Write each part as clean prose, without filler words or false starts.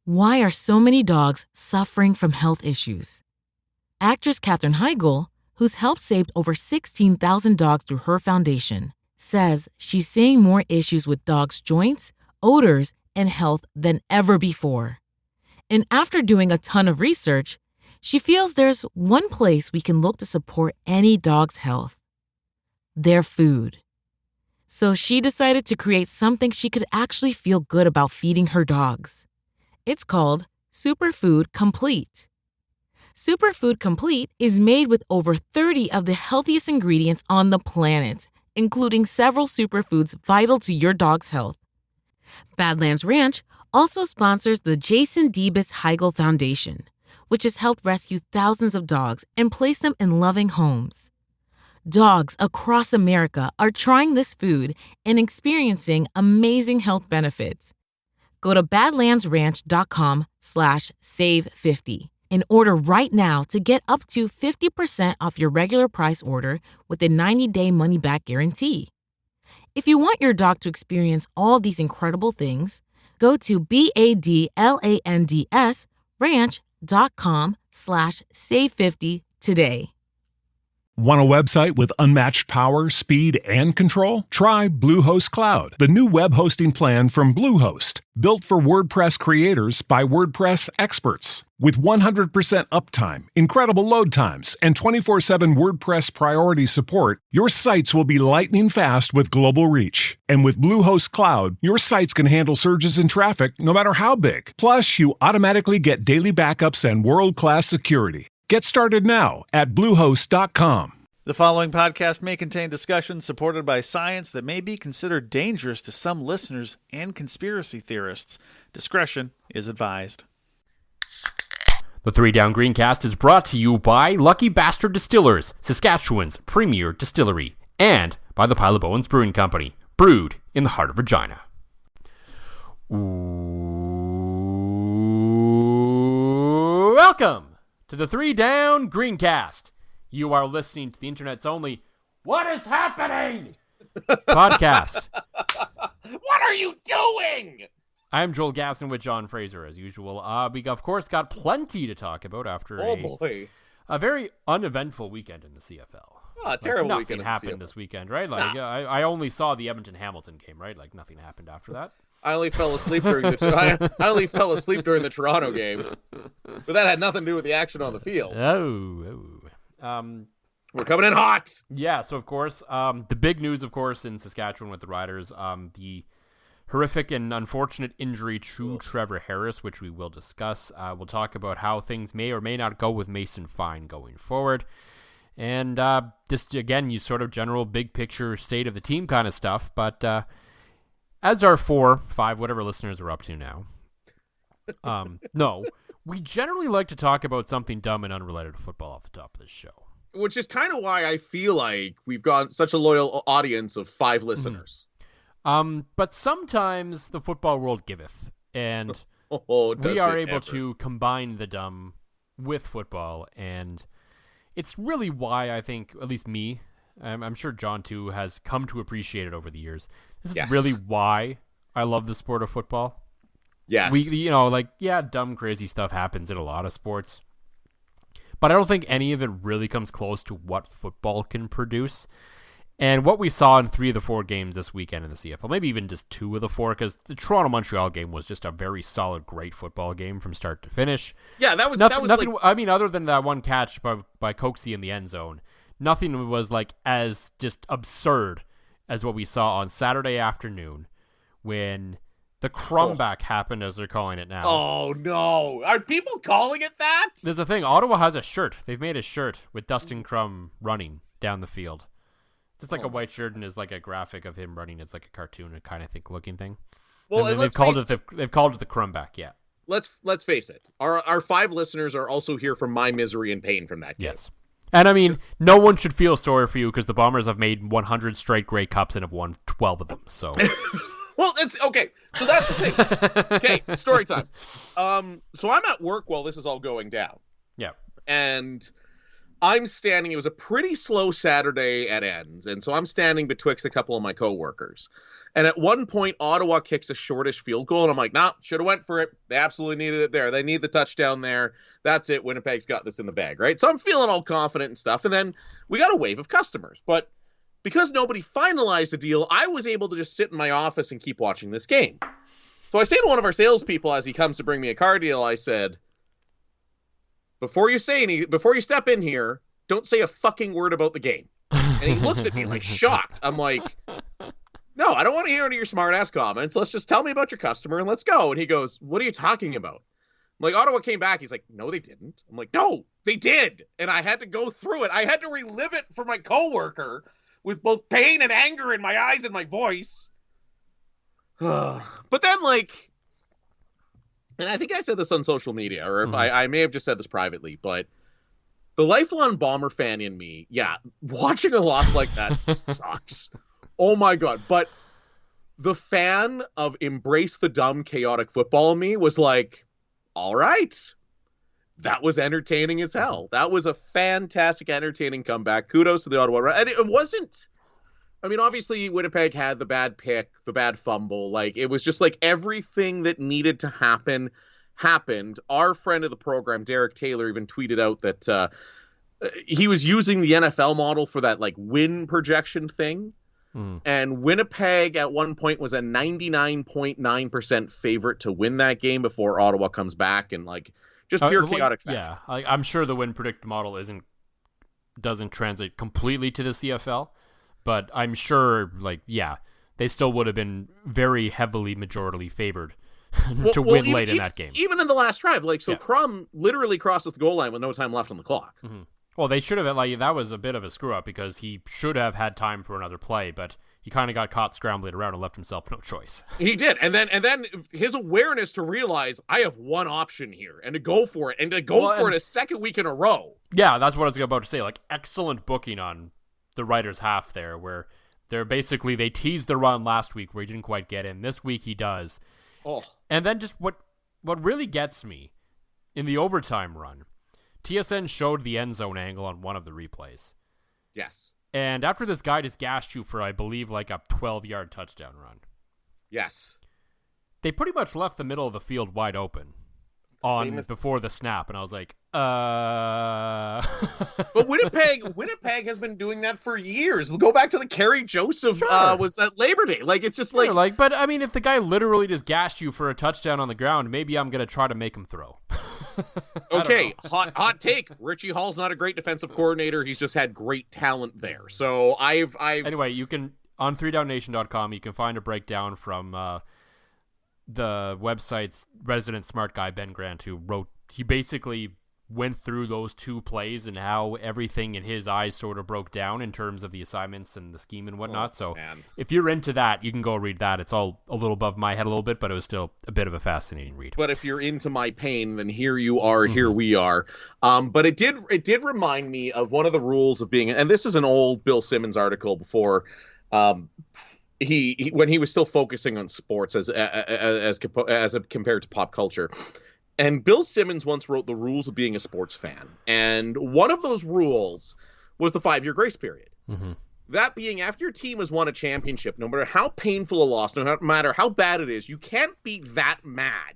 Why are so many dogs suffering from health issues? Actress Katherine Heigl, who's helped save over 16,000 dogs through her foundation, says she's seeing more issues with dogs' joints, odors, and health than ever before. And after doing a ton of research, she feels there's one place we can look to support any dog's health: their food. So she decided to create something she could actually feel good about feeding her dogs. It's called Superfood Complete. Superfood Complete is made with over 30 of the healthiest ingredients on the planet, including several superfoods vital to your dog's health. Badlands Ranch also sponsors the Jason Debus Heigl Foundation, which has helped rescue thousands of dogs and place them in loving homes. Dogs across America are trying this food and experiencing amazing health benefits. Go to badlandsranch.com/save50 and order right now to get up to 50% off your regular price order with a 90-day money-back guarantee. If you want your dog to experience all these incredible things, go to badlandsranch.com/save50 today. Want a website with unmatched power, speed, and control? Try Bluehost Cloud, the new web hosting plan from Bluehost, built for WordPress creators by WordPress experts. With 100% uptime, incredible load times, and 24/7 WordPress priority support, your sites will be lightning fast with global reach. And with Bluehost Cloud, your sites can handle surges in traffic no matter how big. Plus, you automatically get daily backups and world-class security. Get started now at Bluehost.com. The following podcast may contain discussions supported by science that may be considered dangerous to some listeners and conspiracy theorists. Discretion is advised. The Three Down Greencast is brought to you by Lucky Bastard Distillers, Saskatchewan's premier distillery, and by the Pile of Bones Brewing Company, brewed in the heart of Regina. Welcome to the Three Down Greencast. You are listening to the internet's only "What is happening?" podcast. What are you doing? I'm Joel Gasson with John Fraser, as usual. We, of course, got plenty to talk about after a very uneventful weekend in the CFL. Oh, terrible nothing weekend. Nothing happened this weekend, right? Like I only saw the Edmonton-Hamilton game, right? Like nothing happened after that. I only fell asleep during the Toronto game, but that had nothing to do with the action on the field. We're coming in hot. Yeah. So of course, the big news, of course, in Saskatchewan with the Riders, the horrific and unfortunate injury to Trevor Harris, which we will discuss. We'll talk about how things may or may not go with Mason Fine going forward, and just again, you sort of general big picture state of the team kind of stuff, but. As our 4, 5, whatever listeners are up to now, no, we generally like to talk about something dumb and unrelated to football off the top of this show. Which is kind of why I feel like we've got such a loyal audience of 5 listeners. But sometimes the football world giveth, and we are able to combine the dumb with football, and it's really why I think, at least me, I'm sure John too, has come to appreciate it over the years. This is really why I love the sport of football. Yes. Dumb, crazy stuff happens in a lot of sports, but I don't think any of it really comes close to what football can produce. And what we saw in 3 of the 4 games this weekend in the CFL, maybe even just 2 of the 4, because the Toronto-Montreal game was just a very solid, great football game from start to finish. Yeah, that was nothing. Like... I mean, other than that one catch by Coxie in the end zone, nothing was like as just absurd as what we saw on Saturday afternoon when the crumback happened, as they're calling it now. Oh, no. Are people calling it that? There's a thing. Ottawa has a shirt. They've made a shirt with Dustin Crum running down the field. It's just like a white shirt, and there's like a graphic of him running. It's like a cartoon kind of looking thing. Well, and they've called it the crumback, yeah. Let's face it. Our 5 listeners are also here from my misery and pain from that game. Yes. And I mean, no one should feel sorry for you because the Bombers have made 100 straight Grey Cups and have won 12 of them. So, well, it's okay. So that's the thing. Okay, story time. So I'm at work while this is all going down. Yeah. And I'm standing, it was a pretty slow Saturday at ends, and so I'm standing betwixt a couple of my coworkers. And at one point, Ottawa kicks a shortish field goal, and I'm like, nah, should have went for it. They absolutely needed it there. They need the touchdown there. That's it. Winnipeg's got this in the bag, right? So I'm feeling all confident and stuff, and then we got a wave of customers. But because nobody finalized the deal, I was able to just sit in my office and keep watching this game. So I say to one of our salespeople as he comes to bring me a car deal, I said, before you step in here, don't say a fucking word about the game. And he looks at me like shocked. I'm like, no, I don't want to hear any of your smart-ass comments. Let's just tell me about your customer and let's go. And he goes, what are you talking about? I'm like, Ottawa came back. He's like, no, they didn't. I'm like, no, they did. And I had to go through it. I had to relive it for my coworker with both pain and anger in my eyes and my voice. But then, like, and I think I said this on social media, or if I may have just said this privately, but the lifelong Bomber fan in me, yeah, watching a loss like that sucks. Oh my God. But the fan of embrace the dumb, chaotic football in me was like, all right, that was entertaining as hell. That was a fantastic, entertaining comeback. Kudos to the Ottawa. And it wasn't, I mean, obviously Winnipeg had the bad pick, the bad fumble. Like, it was just like everything that needed to happen happened. Our friend of the program, Derek Taylor, even tweeted out that he was using the NFL model for that like win projection thing. And Winnipeg at one point was a 99.9% favorite to win that game before Ottawa comes back, and like just pure chaotic fashion. Yeah, I'm sure the win predict model doesn't translate completely to the CFL, but I'm sure they still would have been very heavily majority favored to win late in that game. Even in the last drive, Crum literally crosses the goal line with no time left on the clock. Mm-hmm. Well, they should have, that was a bit of a screw-up because he should have had time for another play, but he kind of got caught scrambling around and left himself no choice. He did, and then his awareness to realize, I have one option here, and to go for it, for it a second week in a row. Yeah, that's what I was about to say. Like, excellent booking on the writer's half there, where they teased the run last week where he didn't quite get in. This week he does. Oh. And then just what really gets me, in the overtime run, TSN showed the end zone angle on one of the replays. Yes. And after this guy just gashed you for, I believe, like a 12-yard touchdown run. Yes. They pretty much left the middle of the field wide open before the snap, and I was like, But Winnipeg has been doing that for years. Go back to the Kerry Joseph was at Labor Day. Like, it's just but I mean, if the guy literally just gashed you for a touchdown on the ground, maybe I'm gonna try to make him throw. Okay, hot take. Richie Hall's not a great defensive coordinator. He's just had great talent there. So I've Anyway, you can on 3downnation.com you can find a breakdown from the website's resident smart guy Ben Grant, he basically went through those two plays and how everything in his eyes sort of broke down in terms of the assignments and the scheme and whatnot. If you're into that, you can go read that. It's all a little above my head a little bit, but it was still a bit of a fascinating read. But if you're into my pain, then here you are, here we are. But it did remind me of one of the rules of being, and this is an old Bill Simmons article before he when he was still focusing on sports as compared to pop culture. And Bill Simmons once wrote the rules of being a sports fan. And one of those rules was the 5-year grace period. Mm-hmm. That being, after your team has won a championship, no matter how painful a loss, no matter how bad it is, you can't be that mad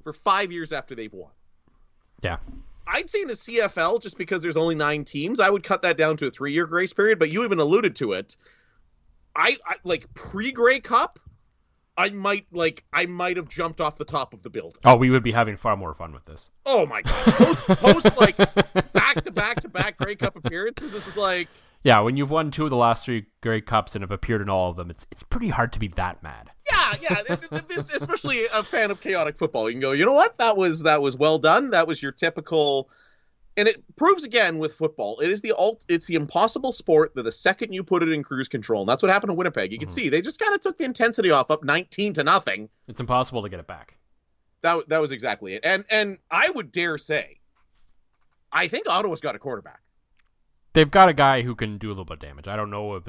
for 5 years after they've won. Yeah. I'd say in the CFL, just because there's only 9 teams, I would cut that down to a 3-year grace period. But you even alluded to it. I like pre-Grey Cup, I might have jumped off the top of the building. Oh, we would be having far more fun with this. Oh my God. Post like back-to-back Grey Cup appearances. This is like, yeah, when you've won 2 of the last 3 Grey Cups and have appeared in all of them, it's pretty hard to be that mad. Yeah. This, especially a fan of chaotic football, you can go, you know what? That was well done. That was your typical. And it proves again with football, it's the impossible sport that the second you put it in cruise control, and that's what happened to Winnipeg. You can see they just kind of took the intensity off, up 19-0. It's impossible to get it back. That was exactly it. And I would dare say, I think Ottawa's got a quarterback. They've got a guy who can do a little bit of damage. I don't know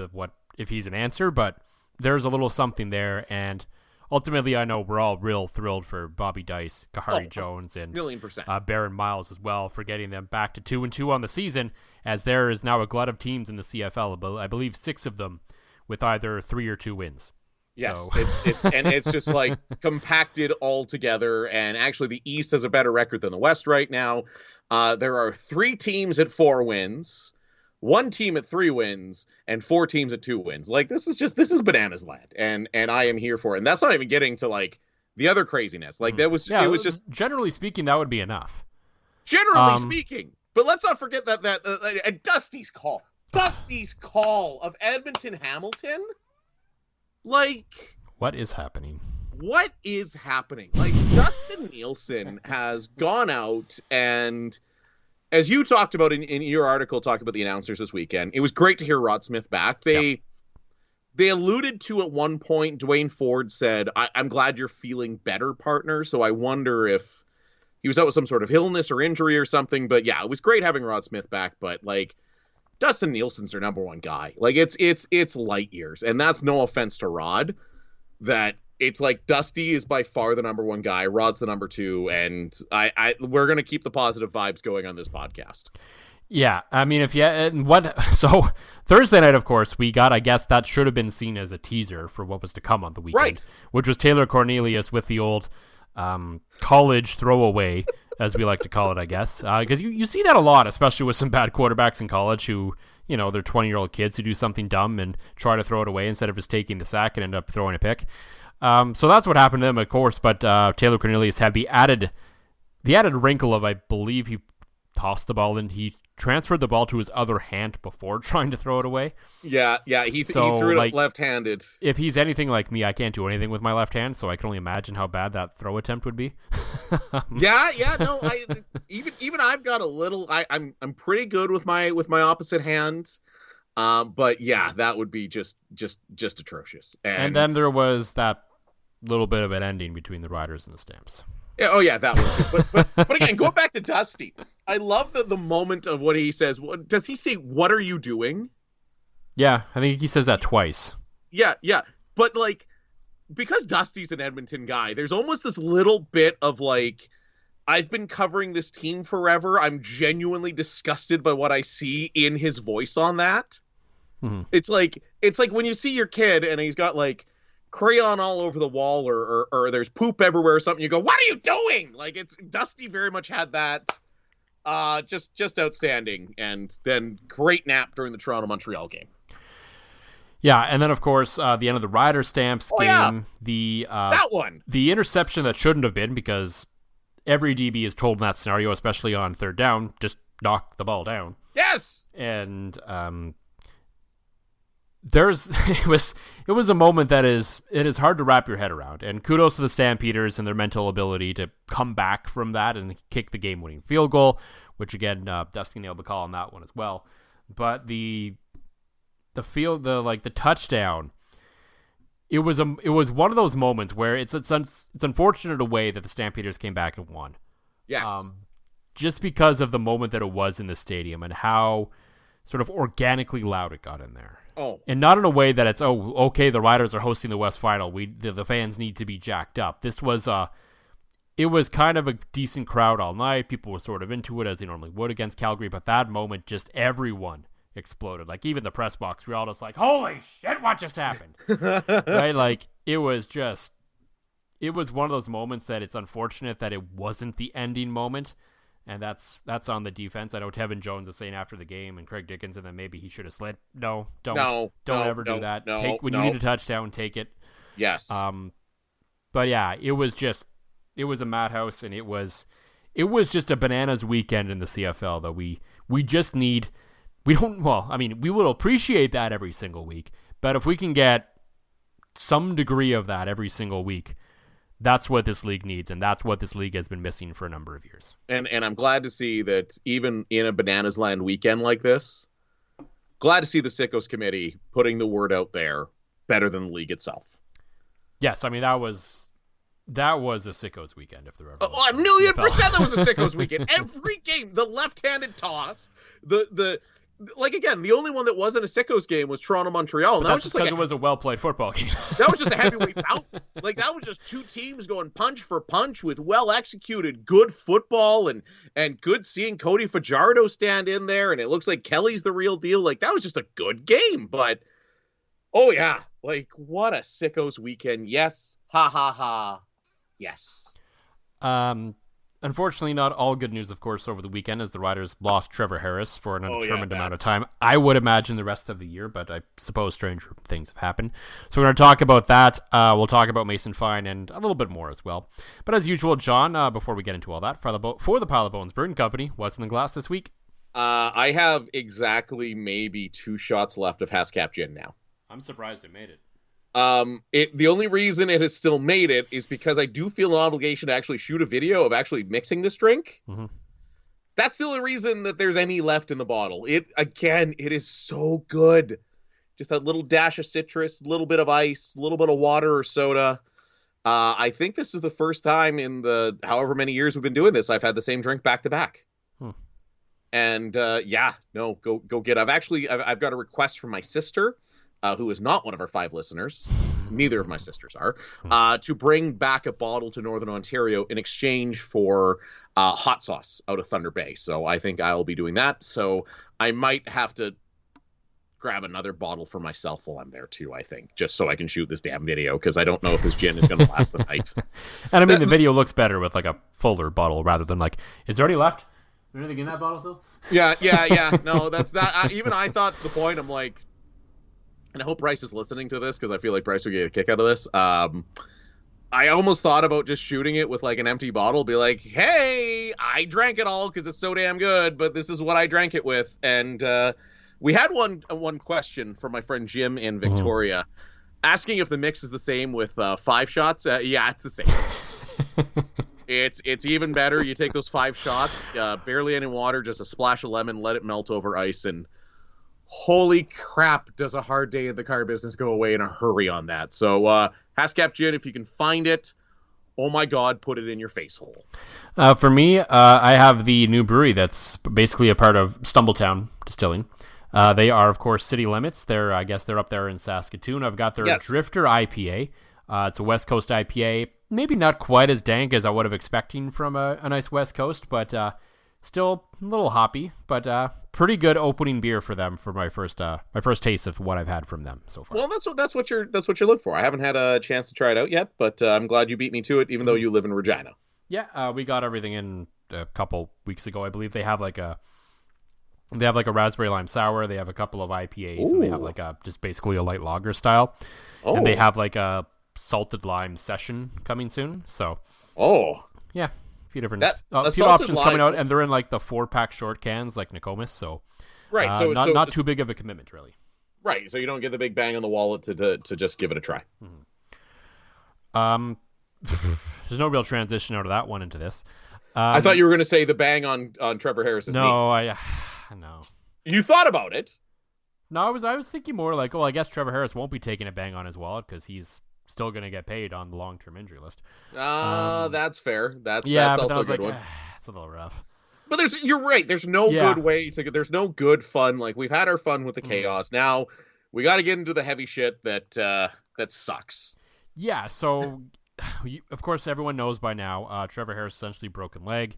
if he's an answer, but there's a little something there. And ultimately, I know we're all real thrilled for Bobby Dice, Kahari Jones, and 1,000,000%. Barron Miles as well for getting them back to 2-2 on the season, as there is now a glut of teams in the CFL. I believe 6 of them with either 3 or 2 wins. Yes, So. it's just like compacted all together, and actually the East has a better record than the West right now. There are 3 teams at 4 wins, 1 team at 3 wins, and 4 teams at 2 wins. Like this is bananas land, and I am here for it. And that's not even getting to like the other craziness. Like it was just generally speaking, that would be enough. Generally speaking, but let's not forget that Dusty's call of Edmonton Hamilton. Like, what is happening? Like, Dustin Nielsen has gone out, and as you talked about in your article, talking about the announcers this weekend, it was great to hear Rod Smith back. They alluded to at one point, Dwayne Ford said, I'm glad you're feeling better, partner. So I wonder if he was out with some sort of illness or injury or something. But yeah, it was great having Rod Smith back. But like, Dustin Nielsen's their number 1 guy. Like it's light years, and that's no offense to Rod. That it's like Dusty is by far the number 1 guy. Rod's the number 2, and we're gonna keep the positive vibes going on this podcast. Yeah, I mean, so Thursday night, of course, we got. I guess that should have been seen as a teaser for what was to come on the weekend, right? Which was Taylor Cornelius with the old college throwaway, as we like to call it, I guess, because you see that a lot, especially with some bad quarterbacks in college who, they're 20-year-old kids who do something dumb and try to throw it away instead of just taking the sack and end up throwing a pick. So that's what happened to them, of course. But Taylor Cornelius had the added wrinkle of, I believe, he tossed the ball and he transferred the ball to his other hand before trying to throw it away. Yeah, he threw it left-handed. If he's anything like me, I can't do anything with my left hand, so I can only imagine how bad that throw attempt would be. No, even I've got a little. I'm pretty good with my opposite hand, but yeah, that would be just atrocious. And then there was that little bit of an ending between the Riders and the Stamps. Yeah, oh yeah, that was. But again, going back to Dusty, I love the moment of what he says. Does he say, "What are you doing"? Yeah, I think he says that twice. Yeah, but like, because Dusty's an Edmonton guy, there's almost this little bit of like, I've been covering this team forever. I'm genuinely disgusted by what I see in his voice on that. Mm-hmm. It's like when you see your kid and he's got like crayon all over the wall or there's poop everywhere or something, you go, "What are you doing?" Like, it's Dusty very much had that. Just outstanding, and then great nap during the Toronto-Montreal game. Yeah, and then of course the end of the Rider Stamps game, that one, the interception that shouldn't have been, because every DB is told in that scenario, especially on 3rd down, just knock the ball down. Yes, and it was a moment that it is hard to wrap your head around, and kudos to the Stampeders and their mental ability to come back from that and kick the game-winning field goal, which again Dusty nailed the call on that one as well. But the touchdown, it was one of those moments where it's unfortunate a way that the Stampeders came back and won. Yes, just because of the moment that it was in the stadium and how sort of organically loud it got in there. Oh, and not in a way that it's, oh, okay, the Riders are hosting the West Final, the fans need to be jacked up. This was it was kind of a decent crowd all night. People were sort of into it as they normally would against Calgary, but that moment, just everyone exploded. Like, even the press box, we were all just like, holy shit, what just happened? Right? Like, it was one of those moments that it's unfortunate that it wasn't the ending moment. And that's on the defense. I know Tevin Jones is saying after the game, and Craig Dickinson, that maybe he should have slid. Don't ever do that. You need a touchdown, take it. Yes. But yeah, it was a madhouse, and it was just a bananas weekend in the CFL that we just need. We will appreciate that every single week, but if we can get some degree of that every single week, that's what this league needs, and that's what this league has been missing for a number of years. And I'm glad to see that even in a Bananas Land weekend like this, glad to see the Sickos Committee putting the word out there better than the league itself. Yes, I mean, that was a Sickos weekend, if there ever was. 1,000,000% that was a Sickos weekend. Every game, the left-handed toss, the like, again, the only one that wasn't a sickos game was Toronto-Montreal. And But that that's was just because it was a well-played football game. that was just a heavyweight bout. Like, that was just two teams going punch for punch with well-executed, good football and good seeing Cody Fajardo stand in there. And it looks like Kelly's the real deal. Like, that was just a good game. But, oh, yeah. Like, what a sickos weekend. Yes. Ha, ha, ha. Yes. Unfortunately, not all good news, of course, over the weekend as the Riders lost Trevor Harris for an undetermined amount of time. I would imagine the rest of the year, but I suppose stranger things have happened. So we're going to talk about that. We'll talk about Mason Fine and a little bit more as well. But as usual, John, before we get into all that, for the Pile of Bones Brewing Company, what's in the glass this week? I have exactly maybe 2 shots left of Hascap Gin now. I'm surprised it made it. The only reason it has still made it is because I do feel an obligation to actually shoot a video of actually mixing this drink. Mm-hmm. That's the only reason that there's any left in the bottle. It is so good. Just a little dash of citrus, a little bit of ice, a little bit of water or soda. I think this is the first time in the however many years we've been doing this, I've had the same drink back to back. And go get it. I've got a request from my sister, who is not one of our 5 listeners, neither of my sisters are, to bring back a bottle to Northern Ontario in exchange for hot sauce out of Thunder Bay. So I think I'll be doing that. So I might have to grab another bottle for myself while I'm there too, I think, just so I can shoot this damn video, because I don't know if this gin is going to last the night. And I mean, the video looks better with like a fuller bottle rather than like, is there any left? Is there anything in that bottle still? Yeah. No, that's not, even I thought to the point, I'm like, and I hope Bryce is listening to this because I feel like Bryce would get a kick out of this. I almost thought about just shooting it with like an empty bottle, be like, hey, I drank it all because it's so damn good, but this is what I drank it with. And we had one question from my friend Jim in Victoria asking if the mix is the same with 5 shots. Yeah, it's the same. It's even better. You take those 5 shots, barely any water, just a splash of lemon, let it melt over ice, and holy crap, does a hard day in the car business go away in a hurry on that. So Hascap Gin, if you can find it, oh my God, put it in your face hole. For me, I have the new brewery that's basically a part of Stumbletown Distilling. They are, of course, City Limits. I guess they're up there in Saskatoon. I've got their Drifter IPA. It's a West Coast IPA. Maybe not quite as dank as I would have expecting from a nice West Coast, but still a little hoppy, but pretty good opening beer for them for my first taste of what I've had from them so far. Well, that's what you're looking for. I haven't had a chance to try it out yet, but I'm glad you beat me to it, even though you live in Regina. Yeah, we got everything in a couple weeks ago. I believe they have like a raspberry lime sour. They have a couple of IPAs, and they have like just basically a light lager style, and they have like a salted lime session coming soon. So yeah. Few different few options coming out, and they're in like the 4-pack short cans like Nokomis, so right, so not too big of a commitment really. Right, so you don't get the big bang on the wallet to just give it a try. There's no real transition out of that one into this. I thought you were going to say the bang on Trevor Harris's knee. No. You thought about it? No, I was thinking more like, I guess Trevor Harris won't be taking a bang on his wallet because he's still going to get paid on the long-term injury list. That's fair. That's also a good one. It's a little rough. But you're right. There's no good way to. There's no good fun. Like, we've had our fun with the chaos. Now we got to get into the heavy shit that sucks. Yeah. So, of course, everyone knows by now. Trevor Harris essentially broken leg.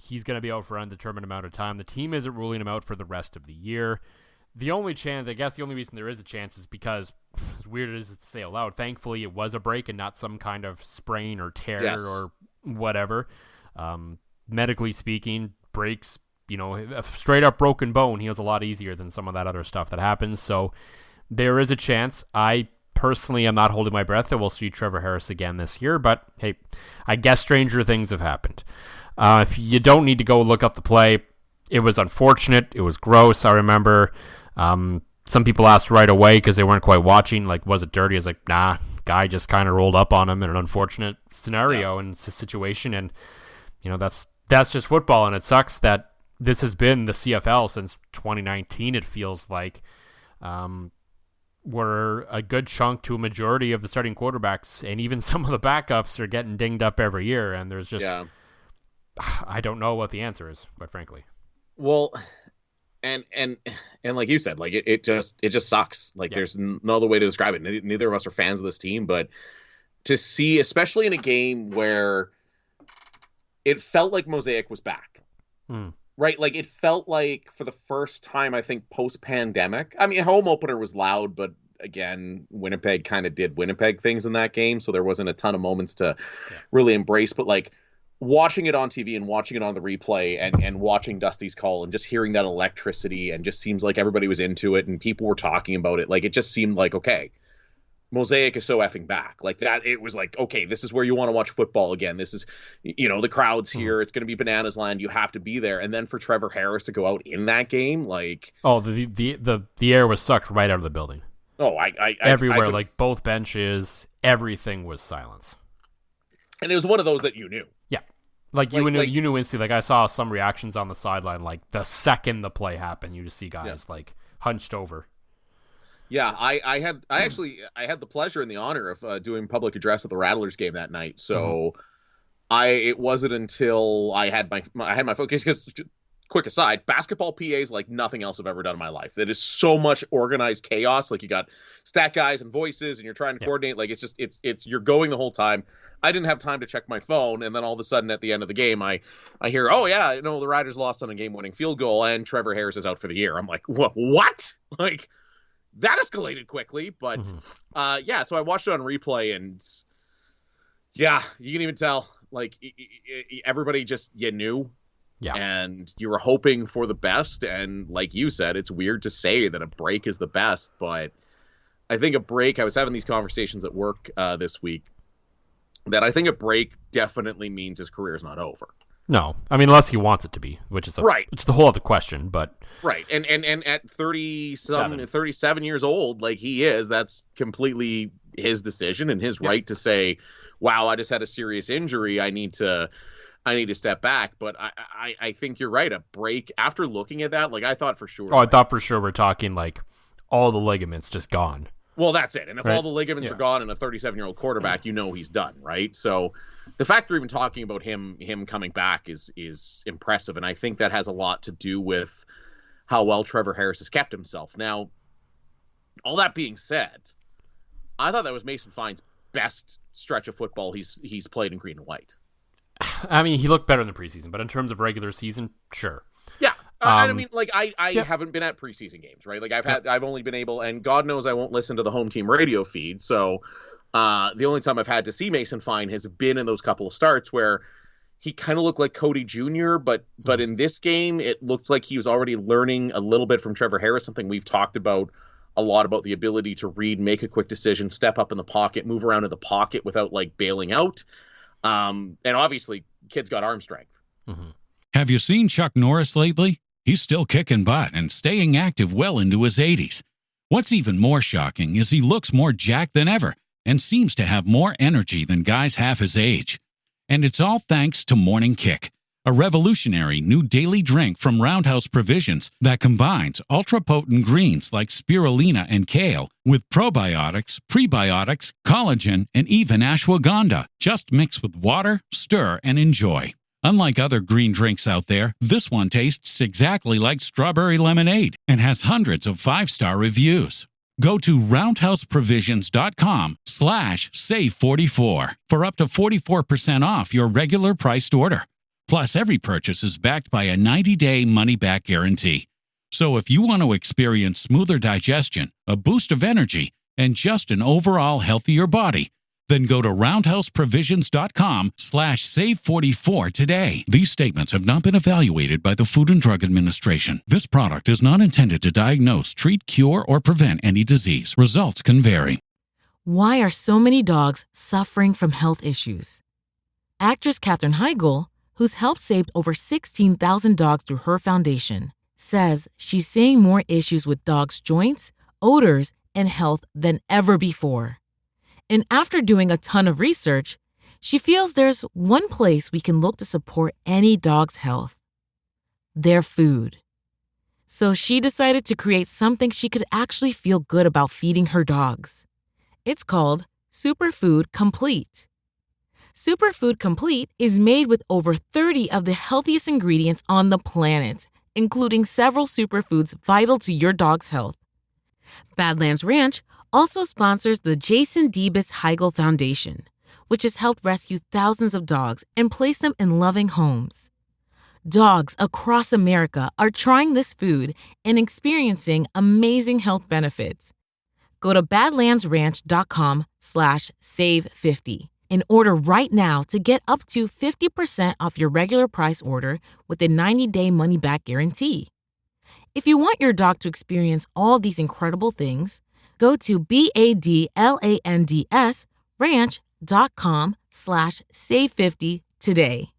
He's going to be out for an undetermined amount of time. The team isn't ruling him out for the rest of the year. The only reason there is a chance is because, as weird as it is to say out loud, thankfully it was a break and not some kind of sprain or tear or whatever. Medically speaking, breaks, a straight up broken bone heals a lot easier than some of that other stuff that happens. So there is a chance. I personally am not holding my breath that we'll see Trevor Harris again this year, but hey, I guess stranger things have happened. If you don't need to go look up the play, it was unfortunate. It was gross. I remember some people asked right away because they weren't quite watching, like, was it dirty? I was like, nah, guy just kind of rolled up on him in an unfortunate scenario and situation. And, that's just football. And it sucks that this has been the CFL since 2019, it feels like, where a good chunk to a majority of the starting quarterbacks and even some of the backups are getting dinged up every year. And there's just, I don't know what the answer is, quite frankly. Well, and like you said, like it just sucks. Like there's no other way to describe it. Neither of us are fans of this team, but to see, especially in a game where it felt like Mosaic was back, right? Like it felt like for the first time, I think post-pandemic. I mean, home opener was loud, but again, Winnipeg kind of did Winnipeg things in that game, so there wasn't a ton of moments to really embrace. But like watching it on TV and watching it on the replay and watching Dusty's call and just hearing that electricity, and just seems like everybody was into it and people were talking about it. Like it just seemed like, okay, Mosaic is so effing back. Like that, it was like, okay, this is where you want to watch football again. This is, the crowd's here. It's going to be bananas land. You have to be there. And then for Trevor Harris to go out in that game, like, oh, the air was sucked right out of the building. Oh, everywhere, like both benches, everything was silence. And it was one of those that you knew. Yeah, like you knew instantly. Like I saw some reactions on the sideline. Like the second the play happened, you just see guys like hunched over. Yeah, I had the pleasure and the honor of doing public address at the Rattlers game that night. So it wasn't until I had my focus, because quick aside, basketball PAs like nothing else I've ever done in my life. It is so much organized chaos. Like you got stat guys and voices and you're trying to coordinate. Like it's just it's you're going the whole time. I didn't have time to check my phone, and then all of a sudden at the end of the game I hear, oh yeah, the Riders lost on a game-winning field goal and Trevor Harris is out for the year. I'm like, what? Like that escalated quickly, but so I watched it on replay, and yeah, you can even tell, like everybody just, you knew, and you were hoping for the best, and like you said, it's weird to say that a break is the best, but I think a break, I was having these conversations at work this week, that I think a break definitely means his career is not over. No, I mean, unless he wants it to be, which is it's the whole other question. But right, and at 37 years old, like he is, that's completely his decision and his right to say, "Wow, I just had a serious injury. I need to step back." But I think you're right. A break, after looking at that, like I thought for sure. Oh, I thought for sure we're talking like all the ligaments just gone. Well, that's it. And if all the ligaments are gone in a 37-year-old quarterback, he's done, right? So the fact we're even talking about him coming back is impressive. And I think that has a lot to do with how well Trevor Harris has kept himself. Now, all that being said, I thought that was Mason Fine's best stretch of football he's played in green and white. I mean, he looked better in the preseason, but in terms of regular season, sure. Yeah. I mean, like I haven't been at preseason games, right? Like I've only been able, and God knows I won't listen to the home team radio feed. So the only time I've had to see Mason Fine has been in those couple of starts where he kind of looked like Cody Jr., but in this game, it looked like he was already learning a little bit from Trevor Harris, something we've talked about a lot, about the ability to read, make a quick decision, step up in the pocket, move around in the pocket without like bailing out. And obviously, kid's got arm strength. Mm-hmm. Have you seen Chuck Norris lately? He's still kicking butt and staying active well into his 80s. What's even more shocking is he looks more jacked than ever and seems to have more energy than guys half his age. And it's all thanks to Morning Kick, a revolutionary new daily drink from Roundhouse Provisions that combines ultra-potent greens like spirulina and kale with probiotics, prebiotics, collagen, and even ashwagandha. Just mix with water, stir, and enjoy. Unlike other green drinks out there, this one tastes exactly like strawberry lemonade and has hundreds of 5-star reviews. Go to roundhouseprovisions.com/save44 for up to 44% off your regular priced order. Plus, every purchase is backed by a 90-day money-back guarantee. So if you want to experience smoother digestion, a boost of energy, and just an overall healthier body, then go to roundhouseprovisions.com/save44 today. These statements have not been evaluated by the Food and Drug Administration. This product is not intended to diagnose, treat, cure, or prevent any disease. Results can vary. Why are so many dogs suffering from health issues? Actress Katherine Heigl, who's helped save over 16,000 dogs through her foundation, says she's seeing more issues with dogs' joints, odors, and health than ever before. And after doing a ton of research, she feels there's one place we can look to support any dog's health: their food. So she decided to create something she could actually feel good about feeding her dogs. It's called Superfood Complete. Superfood Complete is made with over 30 of the healthiest ingredients on the planet, including several superfoods vital to your dog's health. Badlands Ranch also sponsors the Jason Deebus Heigl Foundation, which has helped rescue thousands of dogs and place them in loving homes. Dogs across America are trying this food and experiencing amazing health benefits. Go to badlandsranch.com/save50 and order right now to get up to 50% off your regular price order with a 90-day money-back guarantee. If you want your dog to experience all these incredible things, go to badlandsranch.com/save50 today.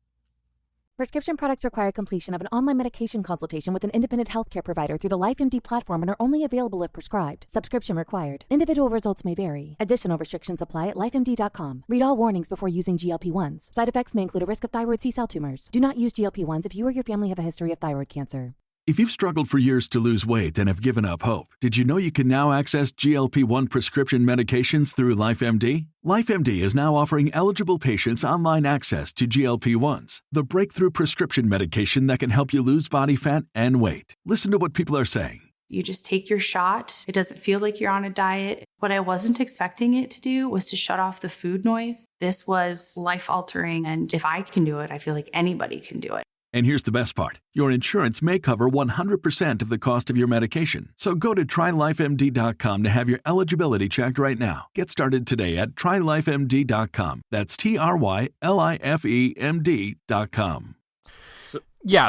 Prescription products require completion of an online medication consultation with an independent healthcare provider through the LifeMD platform and are only available if prescribed. Subscription required. Individual results may vary. Additional restrictions apply at lifemd.com. Read all warnings before using GLP-1s. Side effects may include a risk of thyroid C-cell tumors. Do not use GLP-1s if you or your family have a history of thyroid cancer. If you've struggled for years to lose weight and have given up hope, did you know you can now access GLP-1 prescription medications through LifeMD? LifeMD is now offering eligible patients online access to GLP-1s, the breakthrough prescription medication that can help you lose body fat and weight. Listen to what people are saying. You just take your shot. It doesn't feel like you're on a diet. What I wasn't expecting it to do was to shut off the food noise. This was life-altering, and if I can do it, I feel like anybody can do it. And here's the best part. Your insurance may cover 100% of the cost of your medication. So go to trylifemd.com to have your eligibility checked right now. Get started today at trylifemd.com. That's trylifemd.com.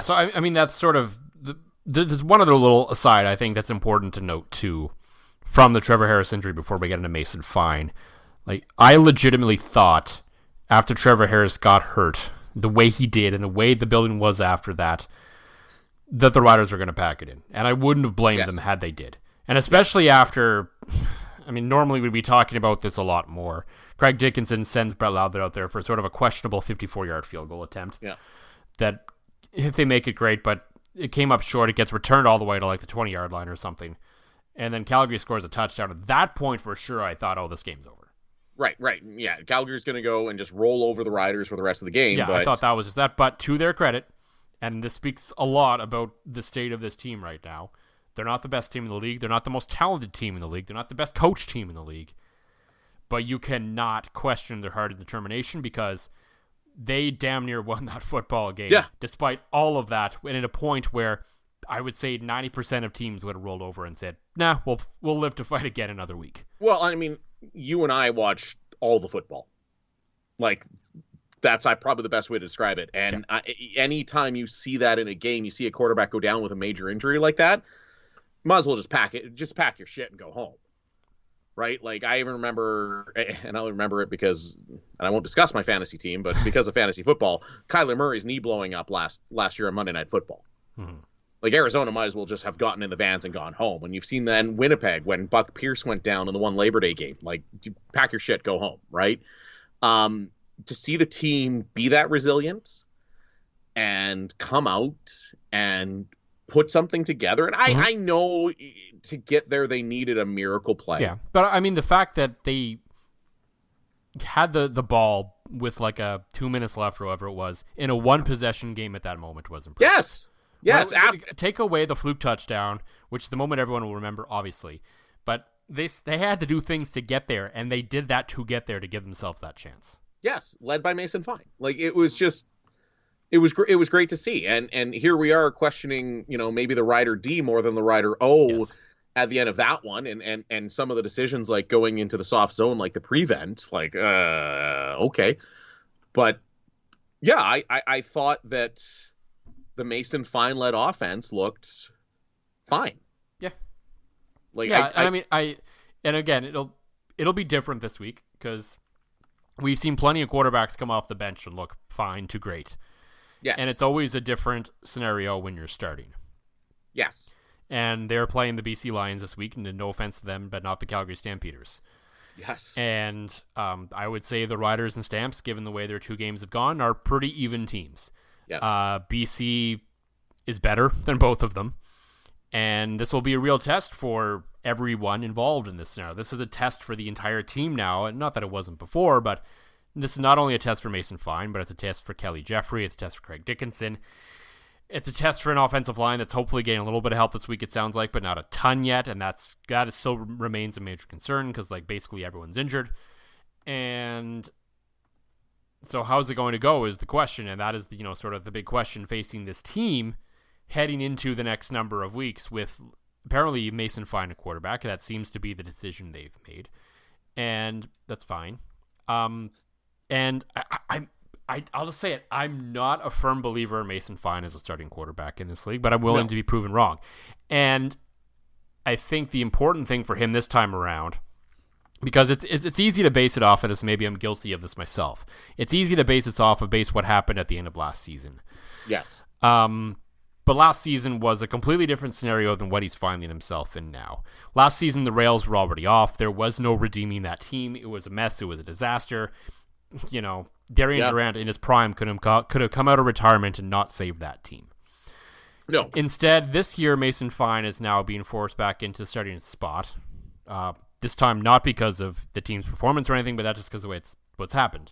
So I mean, that's sort of... There's one other little aside I think that's important to note, too, from the Trevor Harris injury before we get into Mason Fine. Like, I legitimately thought, after Trevor Harris got hurt, the way he did and the way the building was after that the Riders were going to pack it in. And I wouldn't have blamed them had they did. And especially after, I mean, normally we'd be talking about this a lot more. Craig Dickinson sends Brett Loudon out there for sort of a questionable 54-yard field goal attempt. Yeah. That, if they make it, great, but it came up short. It gets returned all the way to like the 20-yard line or something. And then Calgary scores a touchdown. At that point, for sure, I thought, oh, this game's over. Right. Yeah, Calgary's going to go and just roll over the Riders for the rest of the game. Yeah, but... I thought that was just that. But to their credit, and this speaks a lot about the state of this team right now, they're not the best team in the league. They're not the most talented team in the league. They're not the best coach team in the league. But you cannot question their heart and determination because they damn near won that football game. Yeah. Despite all of that, and at a point where I would say 90% of teams would have rolled over and said, nah, we'll live to fight again another week. Well, I mean, you and I watch all the football. Like, that's probably the best way to describe it. And anytime you see that in a game, you see a quarterback go down with a major injury like that, might as well just pack your shit and go home. Right? Like, I even remember, and I'll remember it because, and I won't discuss my fantasy team, but because of fantasy football, Kyler Murray's knee blowing up last year on Monday Night Football. Mm-hmm. Like, Arizona might as well just have gotten in the vans and gone home. And you've seen that in Winnipeg when Buck Pierce went down in the one Labor Day game. Like, you pack your shit, go home, right? To see the team be that resilient and come out and put something together. And I know to get there, they needed a miracle play. Yeah, but I mean, the fact that they had the ball with like 2 minutes left or whatever it was in a one-possession game at that moment was impressive. Yes. Well, take away the fluke touchdown, which the moment everyone will remember, obviously. But they had to do things to get there, and they did that to get there to give themselves that chance. Yes, led by Mason Fine. Like, it was great to see. And here we are questioning, maybe the Rider D more than the Rider O at the end of that one, and some of the decisions like going into the soft zone, like the prevent, like okay. But yeah, I thought that the Mason Fine-led offense looked fine. Yeah. Like, yeah, and again, it'll be different this week because we've seen plenty of quarterbacks come off the bench and look fine to great. Yes. And it's always a different scenario when you're starting. Yes. And they're playing the BC Lions this week, and no offense to them, but not the Calgary Stampeders. Yes. And I would say the Riders and Stamps, given the way their two games have gone, are pretty even teams. Yes. BC is better than both of them. And this will be a real test for everyone involved in this scenario. This is a test for the entire team now. And not that it wasn't before, but this is not only a test for Mason Fine, but it's a test for Kelly Jeffrey. It's a test for Craig Dickinson. It's a test for an offensive line that's hopefully getting a little bit of help this week, it sounds like, but not a ton yet, and that still remains a major concern because like basically everyone's injured. And so how's it going to go is the question, and that is sort of the big question facing this team heading into the next number of weeks with apparently Mason Fine a quarterback. That seems to be the decision they've made, and that's fine. And I'll just say it. I'm not a firm believer in Mason Fine as a starting quarterback in this league, but I'm willing to be proven wrong. And I think the important thing for him this time around, because it's easy to base it off of this. Maybe I'm guilty of this myself. It's easy to base this off of what happened at the end of last season. Yes. But last season was a completely different scenario than what he's finding himself in now. Last season, the rails were already off. There was no redeeming that team. It was a mess. It was a disaster. Darian Durant in his prime could have come out of retirement and not saved that team. No. Instead, this year, Mason Fine is now being forced back into starting his spot. This time, not because of the team's performance or anything, but that's just because of the way what's happened.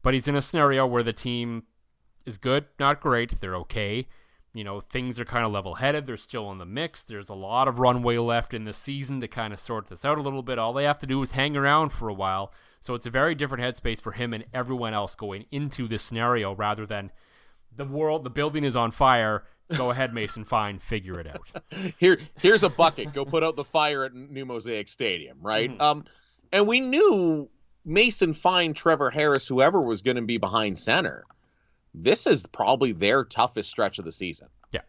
But he's in a scenario where the team is good, not great. They're okay. Things are kind of level-headed. They're still in the mix. There's a lot of runway left in this season to kind of sort this out a little bit. All they have to do is hang around for a while. So it's a very different headspace for him and everyone else going into this scenario rather than the building is on fire. Go ahead, Mason Fine, figure it out. Here's a bucket. Go put out the fire at New Mosaic Stadium, right? Mm-hmm. And we knew Mason Fine, Trevor Harris, whoever was going to be behind center. This is probably their toughest stretch of the season. Yeah.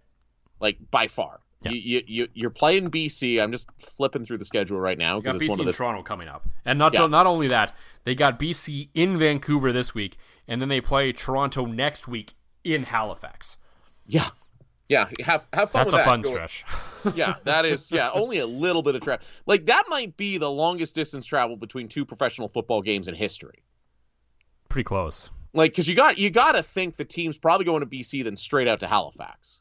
Like, by far. Yeah. You're playing BC. I'm just flipping through the schedule right now. You got BC and Toronto coming up. And not only that, they got BC in Vancouver this week, and then they play Toronto next week in Halifax. Yeah. Yeah, have fun with that. That's a fun stretch. Yeah, that is, only a little bit of travel. Like, that might be the longest distance travel between two professional football games in history. Pretty close. Like, because you got to think the team's probably going to BC then straight out to Halifax.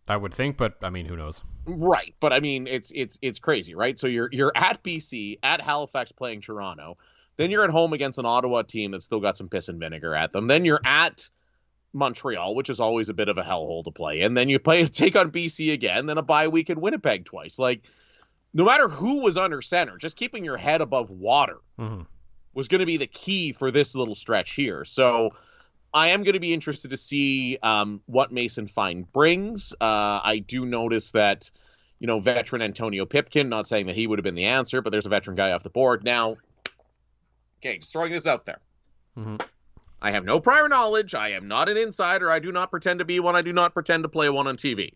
I would think, but I mean, who knows? Right, but I mean, it's crazy, right? So you're at BC, at Halifax playing Toronto, then you're at home against an Ottawa team that's still got some piss and vinegar at them. Then you're at Montreal, which is always a bit of a hellhole to play, and then you take on BC again, then a bye week in Winnipeg twice. Like, no matter who was under center, just keeping your head above water was going to be the key for this little stretch here. So I am going to be interested to see what Mason Fine brings. I do notice that, veteran Antonio Pipkin, not saying that he would have been the answer, but there's a veteran guy off the board. Now, okay, just throwing this out there. Mm-hmm. I have no prior knowledge. I am not an insider. I do not pretend to be one. I do not pretend to play one on TV.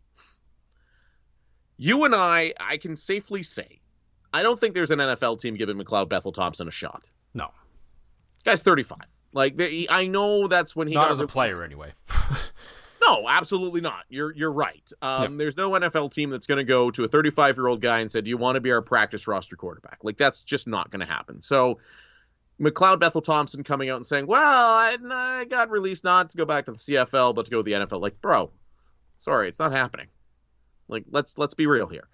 You and I can safely say, I don't think there's an NFL team giving McLeod Bethel Thompson a shot. No. Guy's 35. Like, I know that's when he not got as a player anyway. No, absolutely not. You're right. There's no NFL team that's going to go to a 35-year-old guy and say, "Do you want to be our practice roster quarterback?" Like, that's just not going to happen. So McLeod Bethel Thompson coming out and saying, "Well, I got released not to go back to the CFL, but to go to the NFL." Like, bro, sorry, it's not happening. Like, let's be real here.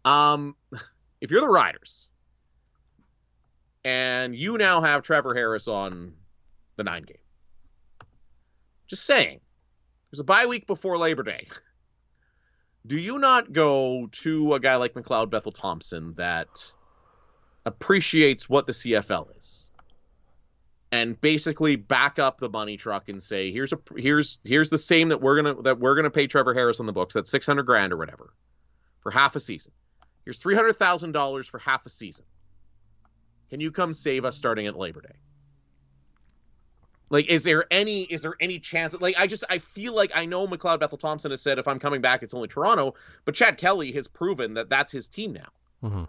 If you're the Riders and you now have Trevor Harris on the 9 game, just saying, there's a bye week before Labor Day. Do you not go to a guy like McLeod Bethel Thompson that appreciates what the CFL is and basically back up the money truck and say, here's the same that we're gonna pay Trevor Harris on the books, that's $600,000 or whatever for half a season. Here's $300,000 for half a season. Can you come save us starting at Labor Day? Like, is there any chance? Like, I feel like I know McLeod Bethel Thompson has said if I'm coming back, it's only Toronto, but Chad Kelly has proven that that's his team now. Mm-hmm.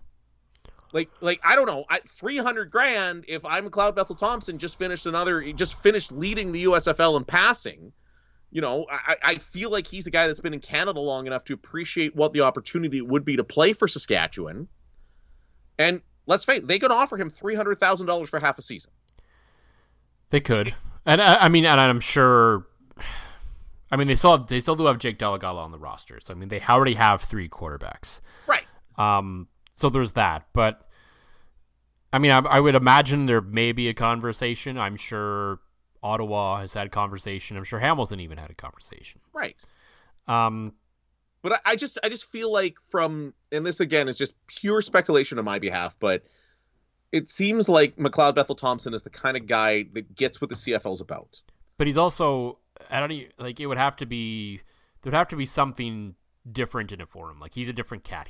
Like I don't know, $300,000 if I'm McLeod Bethel Thompson just finished leading the USFL in passing. I feel like he's a guy that's been in Canada long enough to appreciate what the opportunity would be to play for Saskatchewan. And let's face it, they could offer him $300,000 for half a season. They could. And I'm sure. I mean, they still do have Jake Delagala on the roster. So I mean, they already have 3 quarterbacks. Right. So there's that. But I mean, I would imagine there may be a conversation. I'm sure Ottawa has had conversation. I'm sure Hamilton even had a conversation. Right. But I just feel like and this again is just pure speculation on my behalf, but it seems like McLeod Bethel Thompson is the kind of guy that gets what the CFL's about. But he's also, it would have to be, there'd have to be something different in it for him. Like, he's a different cat.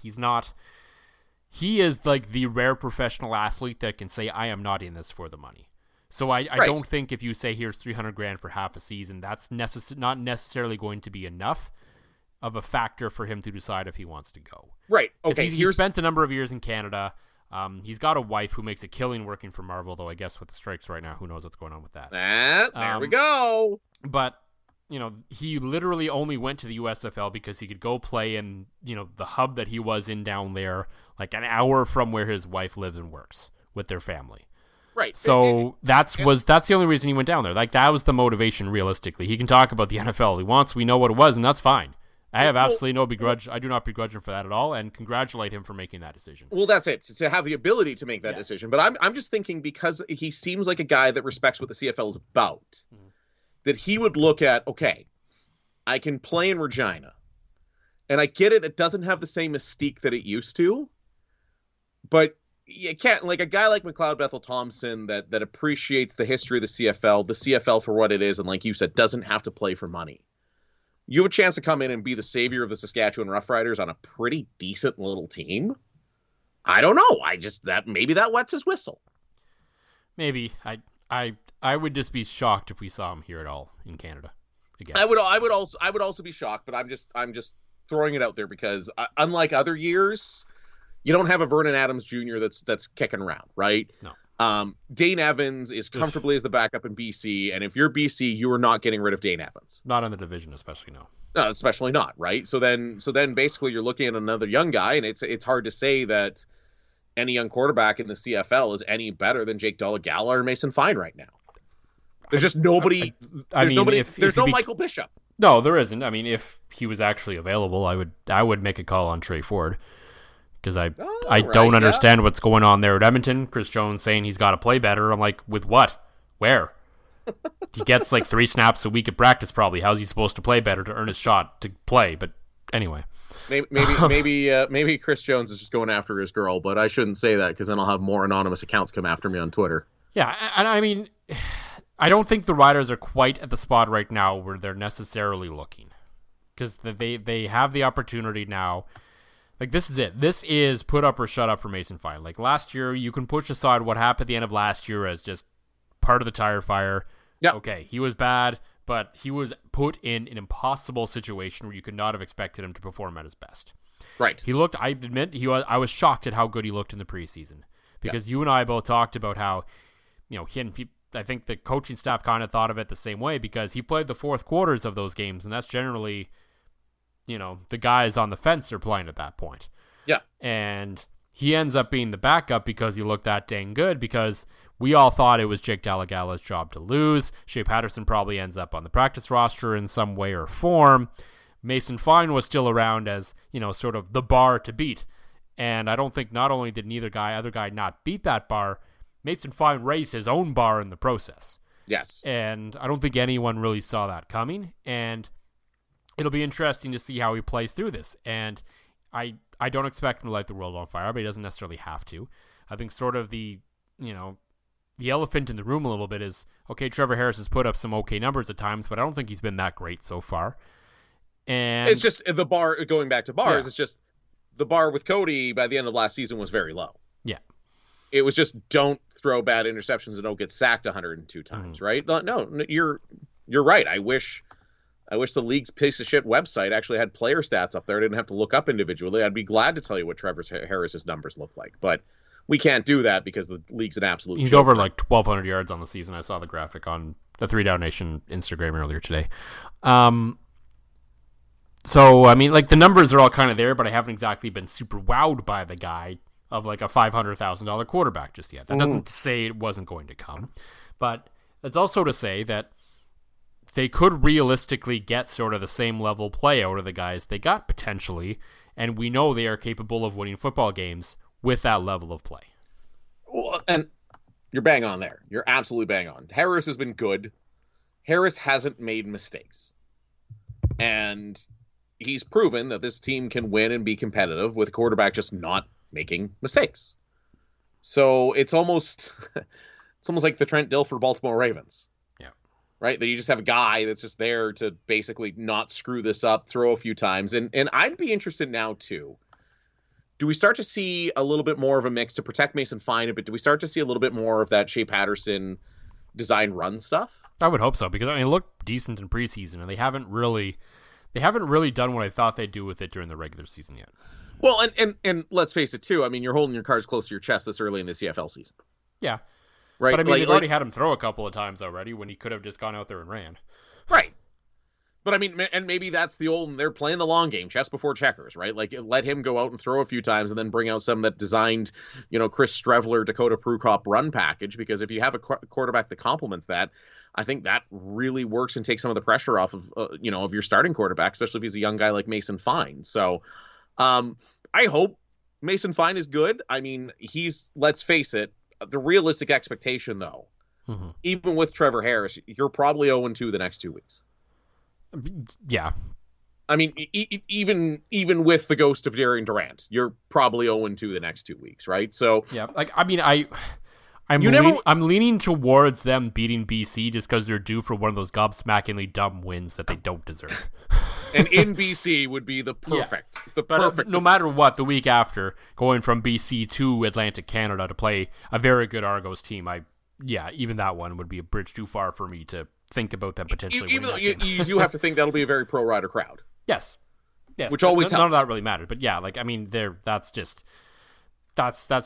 He is like the rare professional athlete that can say, I am not in this for the money. So I don't think if you say here's $300,000 for half a season, that's not necessarily going to be enough of a factor for him to decide if he wants to go. Right. Okay. He's spent a number of years in Canada. He's got a wife who makes a killing working for Marvel, though I guess with the strikes right now, who knows what's going on with that. There we go. But, he literally only went to the USFL because he could go play in, the hub that he was in down there, like an hour from where his wife lives and works with their family. Right. So that's the only reason he went down there. Like, that was the motivation, realistically. He can talk about the NFL he wants. We know what it was, and that's fine. I have absolutely no begrudge. I do not begrudge him for that at all, and congratulate him for making that decision. Well, that's it. To have the ability to make that decision. But I'm just thinking, because he seems like a guy that respects what the CFL is about, that he would look at, okay, I can play in Regina. And I get it. It doesn't have the same mystique that it used to. But you can't, like a guy like McLeod Bethel Thompson that appreciates the history of the CFL for what it is, and like you said, doesn't have to play for money. You have a chance to come in and be the savior of the Saskatchewan Roughriders on a pretty decent little team. I don't know. Maybe that wets his whistle. Maybe. I would just be shocked if we saw him here at all in Canada again. I would also be shocked, but I'm just throwing it out there because unlike other years, you don't have a Vernon Adams Jr. that's kicking around, right? No. Dane Evans is comfortably as the backup in BC, and if you're BC, you are not getting rid of Dane Evans. Not in the division, especially no. No, especially not, right? So then basically you're looking at another young guy, and it's hard to say that any young quarterback in the CFL is any better than Jake Dolegala or Mason Fine right now. There's just nobody. There's no Michael Bishop. No, there isn't. I mean, if he was actually available, I would make a call on Trey Ford. Because I don't understand what's going on there at Edmonton. Chris Jones saying he's got to play better. I'm like, with what? Where? He gets like 3 snaps a week at practice probably. How's he supposed to play better to earn his shot to play? But anyway. Maybe Chris Jones is just going after his girl, but I shouldn't say that because then I'll have more anonymous accounts come after me on Twitter. Yeah, and I mean, I don't think the Riders are quite at the spot right now where they're necessarily looking. Because they have the opportunity now. Like, this is it. This is put up or shut up for Mason Fine. Like, last year, you can push aside what happened at the end of last year as just part of the tire fire. Yeah. Okay, he was bad, but he was put in an impossible situation where you could not have expected him to perform at his best. Right. He looked, I admit, I was shocked at how good he looked in the preseason. Because you and I both talked about how, I think the coaching staff kind of thought of it the same way because he played the fourth quarters of those games, and that's generally... the guys on the fence are playing at that point. Yeah. And he ends up being the backup because he looked that dang good because we all thought it was Jake Dolegala's job to lose. Shea Patterson probably ends up on the practice roster in some way or form. Mason Fine was still around as, sort of the bar to beat. And I don't think not only did other guy not beat that bar, Mason Fine raised his own bar in the process. Yes. And I don't think anyone really saw that coming. And it'll be interesting to see how he plays through this. And I don't expect him to light the world on fire, but he doesn't necessarily have to. I think sort of the elephant in the room a little bit is, okay, Trevor Harris has put up some okay numbers at times, but I don't think he's been that great so far. And it's just the bar, going back to bars, It's just the bar with Cody by the end of last season was very low. Yeah. It was just don't throw bad interceptions and don't get sacked 102 times, right? No, you're right. I wish the league's piece of shit website actually had player stats up there. I didn't have to look up individually. I'd be glad to tell you what Trevor Harris's numbers look like, but we can't do that because the league's an absolute He's joke. over like 1,200 yards on the season. I saw the graphic on the 3 Down Nation Instagram earlier today. So, I mean, like the numbers are all kind of there, but I haven't exactly been super wowed by the guy of like a $500,000 quarterback just yet. That doesn't say it wasn't going to come, but that's also to say that they could realistically get sort of the same level play out of the guys they got potentially, and we know they are capable of winning football games with that level of play. Well, and you're bang on there. You're absolutely bang on. Harris has been good. Harris hasn't made mistakes. And he's proven that this team can win and be competitive with a quarterback just not making mistakes. So it's almost like the Trent Dilfer Baltimore Ravens. Yeah. Right? That you just have a guy that's just there to basically not screw this up, throw a few times. And I'd be interested now too. Do we start to see a little bit more of a mix to protect Mason Fine, but do we start to see a little bit more of that Shea Patterson design run stuff? I would hope so, because I mean, it looked decent in preseason, and they haven't really done what I thought they'd do with it during the regular season yet. Well, and let's face it too. I mean, you're holding your cards close to your chest this early in the CFL season. Yeah, right. But I mean, they've already had him throw a couple of times already when he could have just gone out there and ran. Right. But I mean, and maybe that's they're playing the long game, chess before checkers, right? Like, let him go out and throw a few times and then bring out some that designed, Chris Strevler, Dakota Prukop run package, because if you have a quarterback that complements that, I think that really works and takes some of the pressure off of, of your starting quarterback, especially if he's a young guy like Mason Fine. So I hope Mason Fine is good. I mean, let's face it, the realistic expectation, though, even with Trevor Harris, you're probably 0-2 the next 2 weeks. Yeah. I mean, even with the ghost of Darian Durant, you're probably 0-2 the next 2 weeks, right? So yeah, like, I mean, I'm leaning towards them beating BC just because they're due for one of those gobsmackingly dumb wins that they don't deserve. And in BC would be the perfect, no matter what, the week after, going from BC to Atlantic Canada to play a very good Argos team, even that one would be a bridge too far for me to think about them potentially winning. Even though you do have to think that'll be a very pro rider crowd. Yes. Which always helps. None of that really matters. But yeah, like, I mean, that's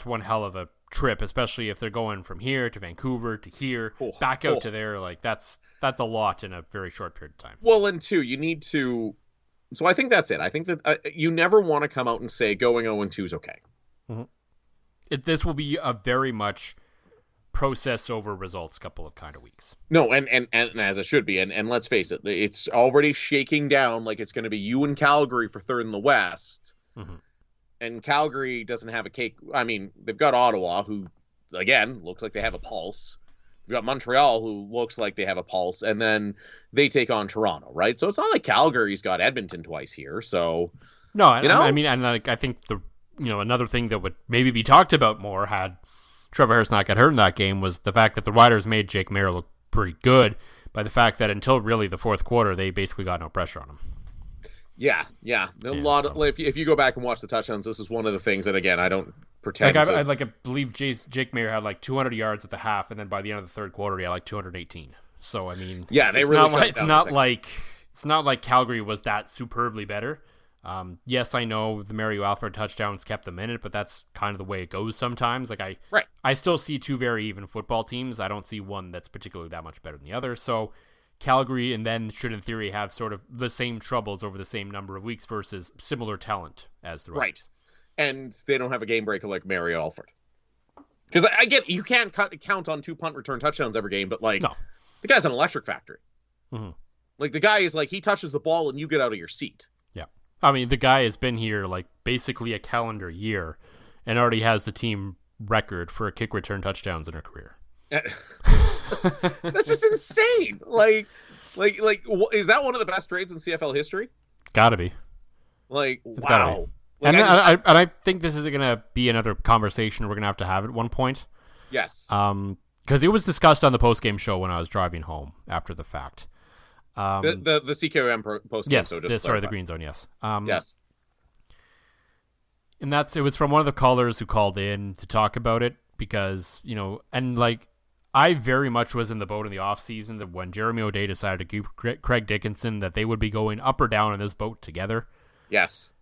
one hell of a trip, especially if they're going from here to Vancouver to here, back out to there. Like, that's a lot in a very short period of time. Well, and two, you need to. So I think that's it. I think that you never want to come out and say going 0-2 is okay. Mm-hmm. This will be a very much process over results couple of kind of weeks. No, and as it should be, and let's face it, it's already shaking down like it's going to be you and Calgary for third in the West. Mm-hmm. And Calgary doesn't have a cake. I mean, they've got Ottawa, who, again, looks like they have a pulse. We've got Montreal, who looks like they have a pulse. And then they take on Toronto, right? So it's not like Calgary's got Edmonton twice here. So, no, I mean, and like, I think another thing that would maybe be talked about more had Trevor Harris not got hurt in that game was the fact that the Riders made Jake Mayer look pretty good by the fact that until really the fourth quarter, they basically got no pressure on him. Yeah. If you go back and watch the touchdowns, this is one of the things that, again, I don't pretend. I believe Jake Mayer had like 200 yards at the half, and then by the end of the third quarter, he had like 218. So I mean, it's not like Calgary was that superbly better. Yes, I know the Mario Alford touchdowns kept them in it, but that's kind of the way it goes sometimes. Like I still see two very even football teams. I don't see one that's particularly that much better than the other. So Calgary and then should in theory have sort of the same troubles over the same number of weeks versus similar talent as the Riders. Right. And they don't have a game breaker like Mario Alford. Because I get you can't count on 2 punt return touchdowns every game, but the guy's an electric factory. Mm-hmm. Like the guy is like he touches the ball and you get out of your seat. Yeah. I mean, the guy has been here like basically a calendar year and already has the team record for kick return touchdowns in her career. That's just insane. Like, is that one of the best trades in CFL history? Gotta be. Like, it's wow. Like, I think this is gonna be another conversation we're gonna have at one point. Yes. Because it was discussed on the post game show when I was driving home after the fact. The CKOM post game. Yes. The Green Zone. Yes. Yes. And it was from one of the callers who called in to talk about it because and like. I very much was in the boat in the offseason that when Jeremy O'Day decided to give Craig Dickinson that they would be going up or down in this boat together. Yes.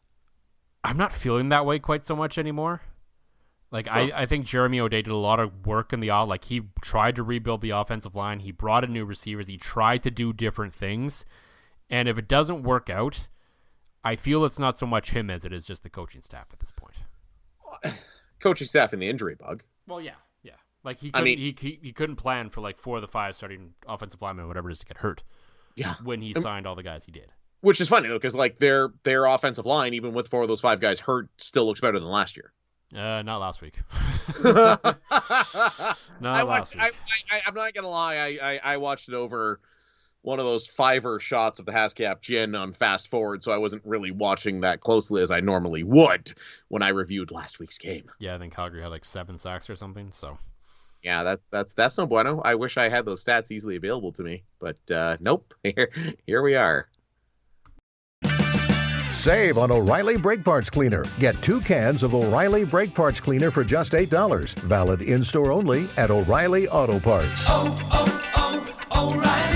I'm not feeling that way quite so much anymore. Like, I think Jeremy O'Day did a lot of work in like, he tried to rebuild the offensive line. He brought in new receivers. He tried to do different things. And if it doesn't work out, I feel it's not so much him as it is just the coaching staff at this point. Coaching staff and the injury bug. Well, yeah. Like he couldn't plan for like 4 of the 5 starting offensive linemen, whatever it is, to get hurt. Yeah. When he signed all the guys he did. Which is funny though, because like their offensive line, even with 4 of those 5 guys hurt, still looks better than last year. Not last week. I'm not gonna lie. I watched it over one of those Fiverr shots of the Hascap gin on fast forward, so I wasn't really watching that closely as I normally would when I reviewed last week's game. Yeah, I think Calgary had like 7 sacks or something. So yeah, that's no bueno. I wish I had those stats easily available to me, but nope. Here we are. Save on O'Reilly Brake Parts Cleaner. Get 2 cans of O'Reilly Brake Parts Cleaner for just $8. Valid in-store only at O'Reilly Auto Parts. O'Reilly.